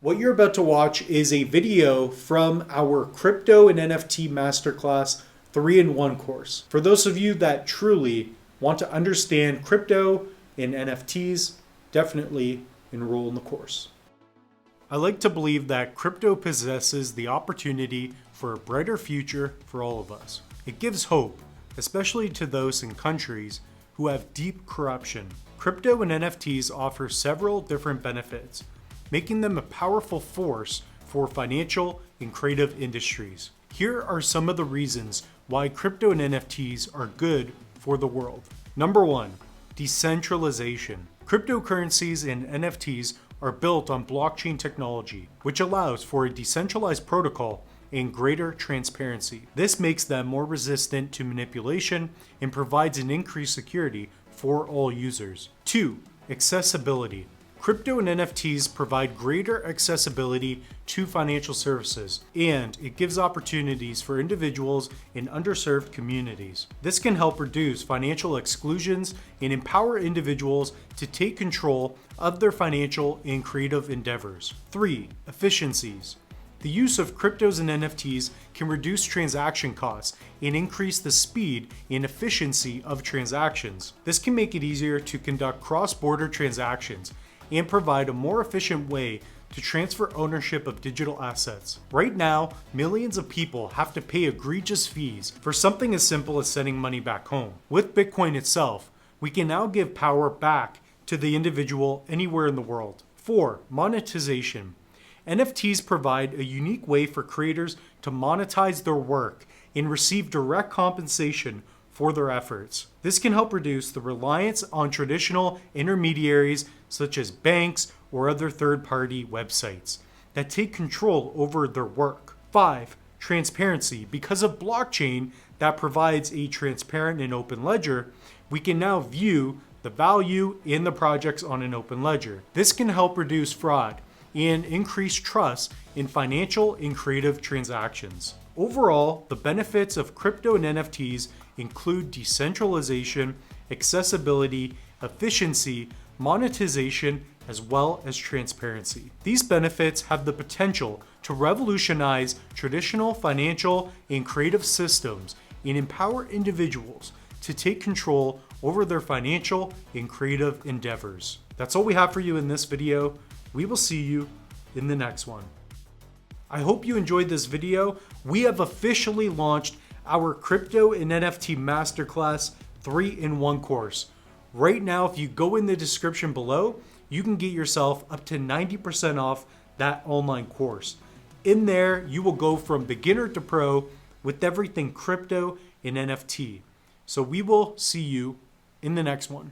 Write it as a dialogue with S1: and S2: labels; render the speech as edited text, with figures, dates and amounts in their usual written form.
S1: What you're about to watch is a video from our Crypto and NFT Masterclass 3-in-1 course. For those of you that truly want to understand crypto and NFTs, definitely enroll in the course. I like to believe that crypto possesses the opportunity for a brighter future for all of us. It gives hope, especially to those in countries who have deep corruption. Crypto and NFTs offer several different benefits, making them a powerful force for financial and creative industries. Here are some of the reasons why crypto and NFTs are good for the world. Number 1, decentralization. Cryptocurrencies and NFTs are built on blockchain technology, which allows for a decentralized protocol and greater transparency. This makes them more resistant to manipulation and provides an increased security for all users. 2, accessibility. Crypto and NFTs provide greater accessibility to financial services, and it gives opportunities for individuals in underserved communities. This can help reduce financial exclusions and empower individuals to take control of their financial and creative endeavors. 3, efficiencies. The use of cryptos and NFTs can reduce transaction costs and increase the speed and efficiency of transactions. This can make it easier to conduct cross-border transactions and provide a more efficient way to transfer ownership of digital assets. Right now, millions of people have to pay egregious fees for something as simple as sending money back home. With Bitcoin itself, we can now give power back to the individual anywhere in the world. 4, monetization. NFTs provide a unique way for creators to monetize their work and receive direct compensation for their efforts. This can help reduce the reliance on traditional intermediaries such as banks or other third-party websites that take control over their work. 5, transparency. Because of blockchain that provides a transparent and open ledger, we can now view the value in the projects on an open ledger. This can help reduce fraud and increase trust in financial and creative transactions. Overall, the benefits of crypto and NFTs include decentralization, accessibility, efficiency, monetization, as well as transparency. These benefits have the potential to revolutionize traditional financial and creative systems and empower individuals to take control over their financial and creative endeavors. That's all we have for you in this video. We will see you in the next one. I hope you enjoyed this video. We have officially launched our Crypto and NFT Masterclass 3-in-1 course. Right now, if you go in the description below, you can get yourself up to 90% off that online course. In there, you will go from beginner to pro with everything crypto and NFT. So we will see you in the next one.